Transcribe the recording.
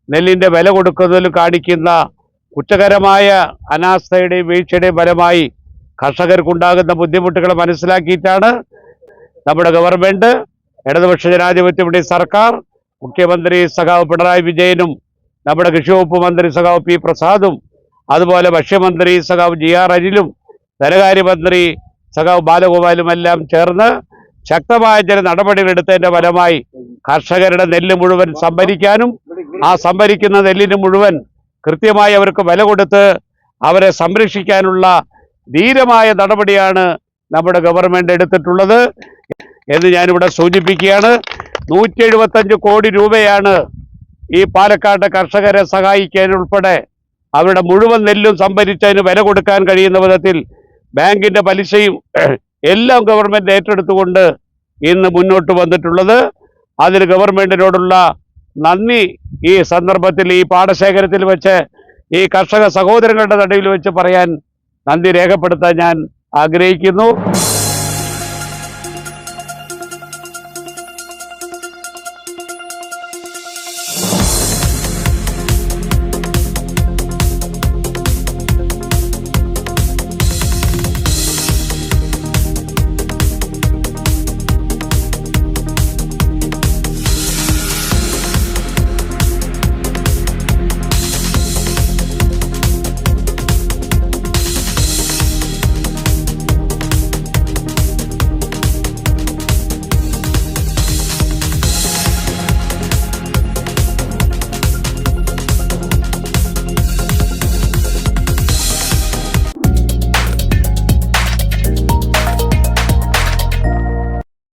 നെല്ലിൻ്റെ വില കൊടുക്കുന്നതിൽ കാണിക്കുന്ന കുറ്റകരമായ അനാസ്ഥയുടെയും വീഴ്ചയുടെയും ഫലമായി കർഷകർക്കുണ്ടാകുന്ന ബുദ്ധിമുട്ടുകൾ മനസ്സിലാക്കിയിട്ടാണ് നമ്മുടെ ഗവൺമെൻറ്, ഇടതുപക്ഷ ജനാധിപത്യ സർക്കാർ, മുഖ്യമന്ത്രി സഖാവ് പിണറായി വിജയനും നമ്മുടെ കൃഷി വകുപ്പ് മന്ത്രി സഖാവ് പി പ്രസാദും അതുപോലെ ഭക്ഷ്യമന്ത്രി സഖാവ് GR അനിലും ധനകാര്യമന്ത്രി സഖാവ് ബാലഗോപാലുമെല്ലാം ചേർന്ന് ശക്തമായ ചില നടപടികൾ എടുത്തതിൻ്റെ ഫലമായി കർഷകരുടെ നെല്ല് മുഴുവൻ സംഭരിക്കാനും ആ സംഭരിക്കുന്ന നെല്ലിന് മുഴുവൻ കൃത്യമായി അവർക്ക് വില കൊടുത്ത് അവരെ സംരക്ഷിക്കാനുള്ള ധീരമായ നടപടിയാണ് നമ്മുടെ ഗവൺമെൻറ് എടുത്തിട്ടുള്ളത് എന്ന് ഞാനിവിടെ സൂചിപ്പിക്കുകയാണ്. 175 കോടി രൂപയാണ് ഈ പാലക്കാട് കർഷകരെ സഹായിക്കാൻ ഉൾപ്പെടെ അവരുടെ മുഴുവൻ നെല്ലും സംഭരിച്ചതിന് വില കൊടുക്കാൻ കഴിയുന്ന വിധത്തിൽ ബാങ്കിൻ്റെ പലിശയും എല്ലാം ഗവൺമെൻറ് ഏറ്റെടുത്തുകൊണ്ട് ഇന്ന് മുന്നോട്ട് വന്നിട്ടുള്ളത്. അതിന് ഗവൺമെൻറ്റിനോടുള്ള നന്ദി ഈ സന്ദർഭത്തിൽ ഈ പാടശേഖരത്തിൽ വെച്ച് ഈ കർഷക സഹോദരങ്ങളുടെ നടുവിൽ വെച്ച് പറയാൻ നന്ദി രേഖപ്പെടുത്താൻ ഞാൻ ആഗ്രഹിക്കുന്നു.